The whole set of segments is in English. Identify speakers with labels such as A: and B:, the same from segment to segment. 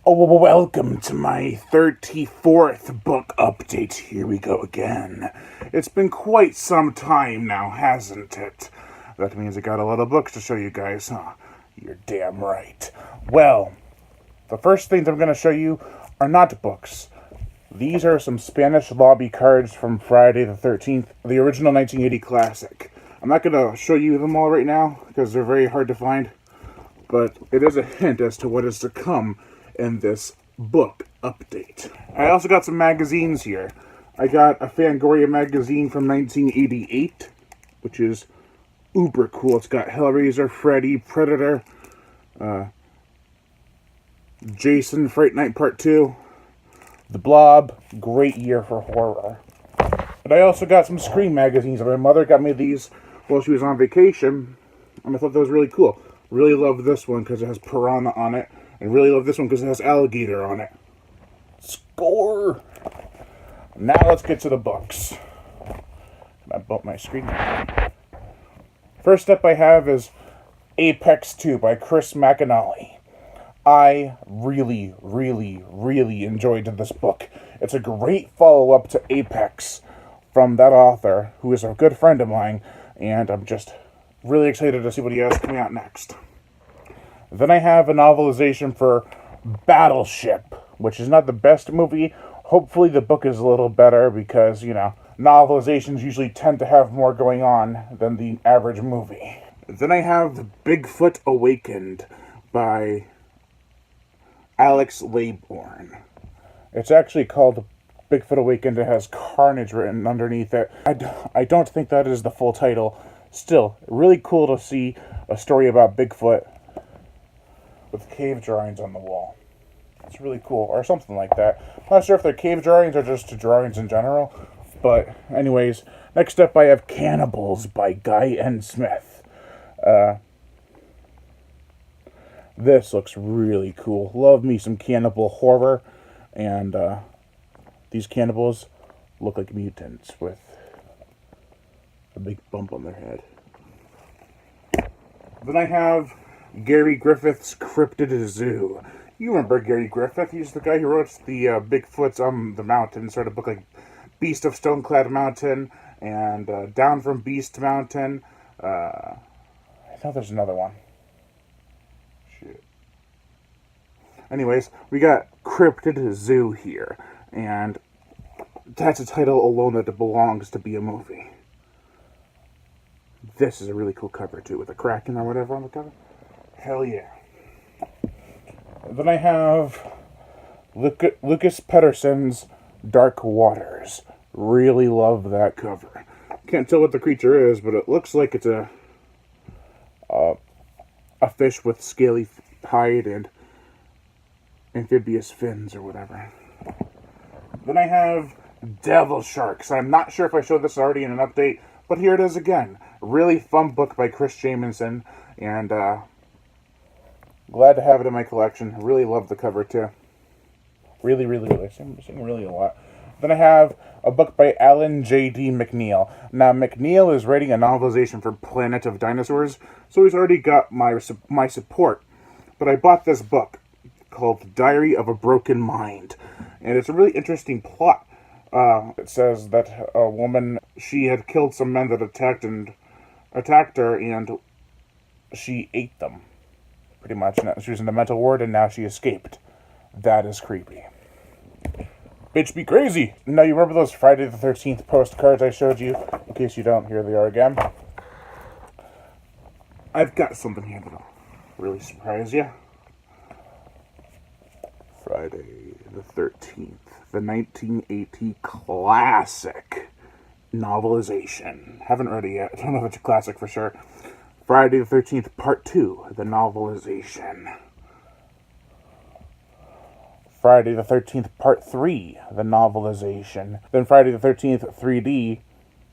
A: Welcome to my 34th book update. Here we go again. It's been quite some time now, hasn't it? That means I got a lot of books to show you guys, huh? You're damn right. Well, the first things I'm going to show you are not books. These are some Spanish lobby cards from Friday the 13th, the original 1980 classic. I'm not going to show you them all right now because they're very hard to find, but it is a hint as to what is to come in this book update. I also got some magazines here. I got a Fangoria magazine from 1988, which is uber cool. It's got Hellraiser, Freddy, Predator, Jason, Fright Night Part 2, The Blob. Great year for horror. But I also got some Scream magazines. My mother got me these while she was on vacation, and I thought that was really cool. Really love this one because it has piranha on it. I really love this one because it has alligator on it. Score! Now let's get to the books. I bumped my screen. First up I have is Apex 2 by Chris McAnally. I really enjoyed this book. It's a great follow-up to Apex from that author, who is a good friend of mine, and I'm just really excited to see what he has coming out next. Then I have a novelization for Battleship, which is not the best movie. Hopefully the book is a little better because, novelizations usually tend to have more going on than the average movie. Then I have Bigfoot Awakened by Alex Laybourne. It's actually called Bigfoot Awakened. It has Carnage written underneath it. I don't think that is the full title. Still, really cool to see a story about Bigfoot with cave drawings on the wall. It's really cool, or something like that. I'm not sure if they're cave drawings or just drawings in general, but anyways, next up I have Cannibals by Guy N. Smith. This looks really cool. Love me some cannibal horror, and these cannibals look like mutants with a big bump on their head. Then I have Gary Griffith's Cryptid Zoo. You remember Gary Griffith? He's the guy who wrote the Bigfoot's on the Mountain sort of book, like Beast of Stoneclad Mountain and Down from Beast Mountain. I thought there's another one. Shit. Anyways, we got Cryptid Zoo here, and that's a title alone that belongs to be a movie. This is a really cool cover too, with a kraken or whatever on the cover. Hell yeah. Then I have Lucas Pedersen's Dark Waters. Really love that cover. Can't tell what the creature is, but it looks like it's a fish with scaly hide and amphibious fins or whatever. Then I have Devil Sharks. I'm not sure if I showed this already in an update, but here it is again. Really fun book by Chris Jamieson, and glad to have it in my collection. Really love the cover too. Really. I'm saying really a lot. Then I have a book by Alan J.D. McNeil. Now, McNeil is writing a novelization for Planet of Dinosaurs, so he's already got my support. But I bought this book called Diary of a Broken Mind, and it's a really interesting plot. It says that a woman, she had killed some men that attacked her, and she ate them. Pretty much. She was in the mental ward, and now she escaped. That is creepy. Bitch be crazy! Now, you remember those Friday the 13th postcards I showed you? In case you don't, here they are again. I've got something here that'll really surprise you. Friday the 13th, the 1980 classic novelization. Haven't read it yet. I don't know if it's a classic for sure. Friday the 13th, Part 2, the novelization. Friday the 13th, Part 3, the novelization. Then Friday the 13th, 3D,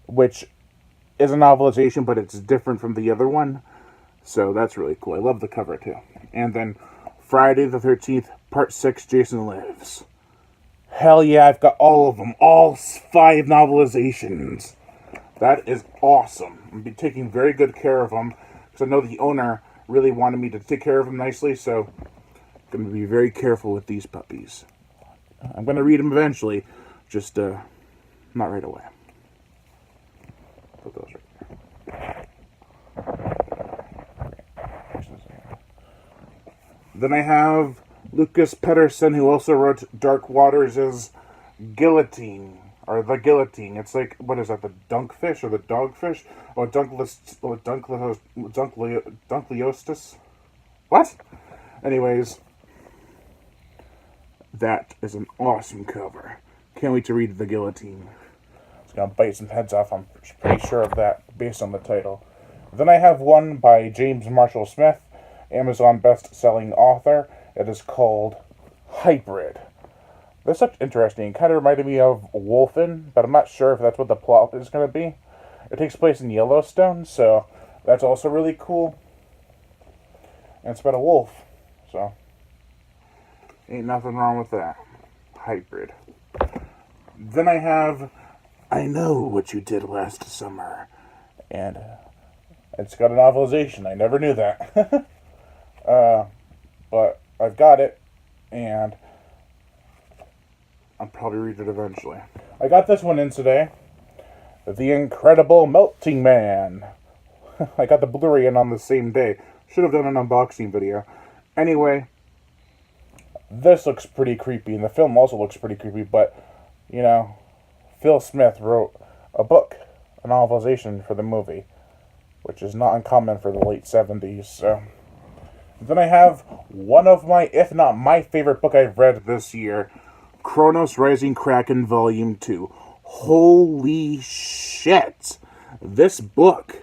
A: which is a novelization, but it's different from the other one. So that's really cool. I love the cover, too. And then Friday the 13th, Part 6, Jason Lives. Hell yeah, I've got all of them. All 5 novelizations. That is awesome. I'm going to be taking very good care of them, because I know the owner really wanted me to take care of them nicely, so Going to be very careful with these puppies. I'm going to read them eventually, just not right away. Put those right there. Then I have Lucas Pedersen, who also wrote Dark Waters' Guillotine, or The Guillotine. It's like, what is that, the dunkfish or the dogfish? Oh, Dunkleostis? What? Anyways, that is an awesome cover. Can't wait to read The Guillotine. It's going to bite some heads off, I'm pretty sure of that, based on the title. Then I have one by James Marshall Smith, Amazon best-selling author. It is called Hybrid. This looked interesting. It kind of reminded me of Wolfen, but I'm not sure if that's what the plot is going to be. It takes place in Yellowstone, so that's also really cool. And it's about a wolf, so ain't nothing wrong with that. Hybrid. Then I have I Know What You Did Last Summer. And it's got a novelization. I never knew that. But I've got it, and I'll probably read it eventually. I got this one in today. The Incredible Melting Man. I got the Blu-ray in on the same day. Should have done an unboxing video. Anyway, this looks pretty creepy, and the film also looks pretty creepy, but, you know, Phil Smith wrote a book, a novelization for the movie, which is not uncommon for the late 70s, so. Then I have one of my, if not my favorite book I've read this year, Kronos Rising Kraken Volume 2. Holy shit! This book,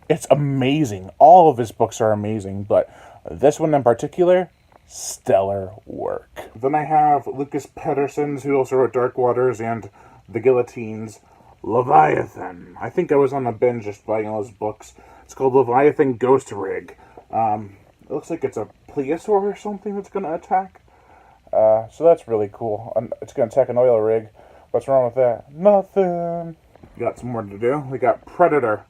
A: it's amazing. All of his books are amazing, but this one in particular, stellar work. Then I have Lucas Pedersen's, who also wrote Dark Waters and The Guillotines, Leviathan. I think I was on a binge just buying all his books. It's called Leviathan Ghost Rig. It looks like it's a plesiosaur or something that's going to attack. So that's really cool. It's going to attack an oil rig. What's wrong with that? Nothing. Got some more to do. We got Predator,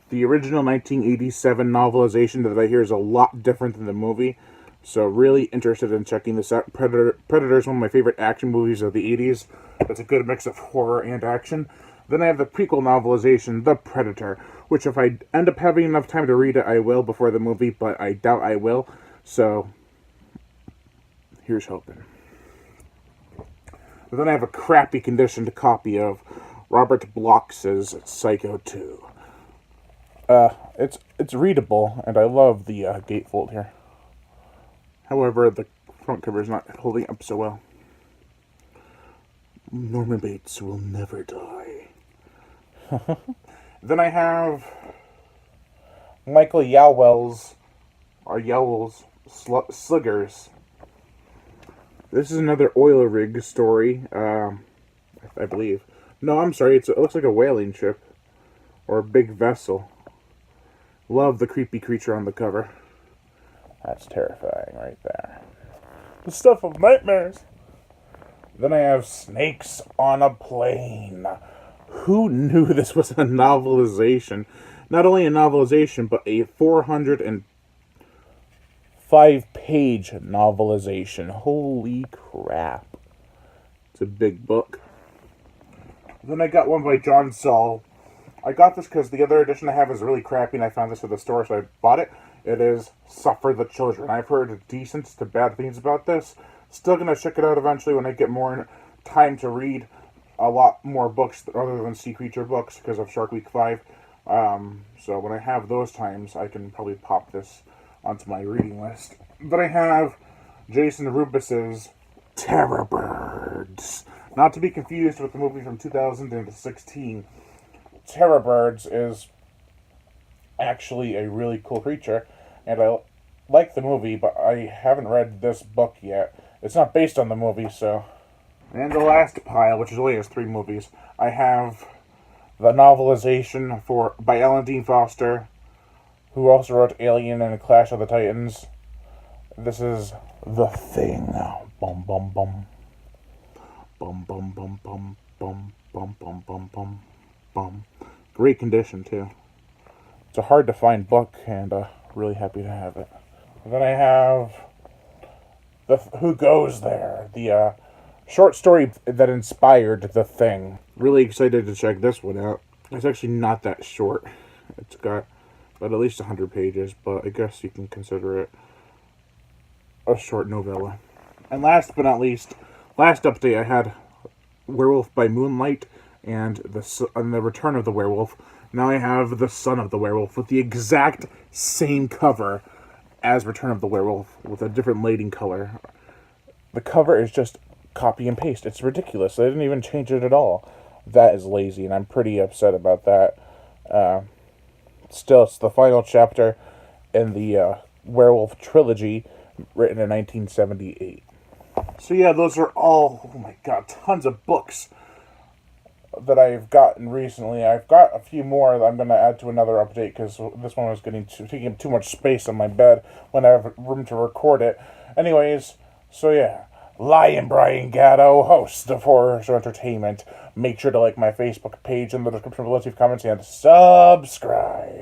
A: the original 1987 novelization that I hear is a lot different than the movie. So really interested in checking this out. Predator is one of my favorite action movies of the 80s. It's a good mix of horror and action. Then I have the prequel novelization, The Predator, which if I end up having enough time to read it, I will before the movie, but I doubt I will. So, here's hoping. But then I have a crappy conditioned copy of Robert Bloch's Psycho 2. It's readable, and I love the gatefold here. However, the front cover is not holding up so well. Norman Bates will never die. Then I have Michael Yowell's Sliggers. This is another oil rig story, I believe. No, I'm sorry, it looks like a whaling ship. Or a big vessel. Love the creepy creature on the cover. That's terrifying right there. The stuff of nightmares. Then I have Snakes on a Plane. Who knew this was a novelization? Not only a novelization, but a 405-page novelization. Holy crap. It's a big book. Then I got one by John Saul. I got this because the other edition I have is really crappy, and I found this at the store, so I bought it. It is Suffer the Children. I've heard decent to bad things about this. Still going to check it out eventually when I get more time to read a lot more books other than Sea Creature books because of Shark Week 5. So when I have those times, I can probably pop this onto my reading list. Then I have Jason Rubis's Terror Birds. Not to be confused with the movie from 2016. Terror Birds is actually a really cool creature, and I like the movie, but I haven't read this book yet. It's not based on the movie, so. And the last pile, which only has 3 movies, I have the novelization by Ellen Dean Foster, who also wrote Alien and Clash of the Titans. This is The Thing. Bum bum bum. Bum bum bum bum bum bum bum bum bum bum. Great condition too. It's a hard to find book, and really happy to have it. And then I have the Who Goes There, the short story that inspired The Thing. Really excited to check this one out. It's actually not that short. It's got about at least 100 pages, but I guess you can consider it a short novella. And last but not least, last update I had Werewolf by Moonlight and the Return of the Werewolf. Now I have The Son of the Werewolf with the exact same cover as Return of the Werewolf with a different lighting color. The cover is just copy and paste. It's ridiculous. They didn't even change it at all. That is lazy, and I'm pretty upset about that. Still, it's the final chapter in the Werewolf trilogy written in 1978. So yeah, those are all, oh my god, tons of books that I've gotten recently. I've got a few more that I'm going to add to another update because this one was taking up too much space on my bed when I have room to record it. Anyways, so yeah, Lion Brian Gatto, host of Horror Show Entertainment. Make sure to like my Facebook page in the description below, leave comments, and subscribe.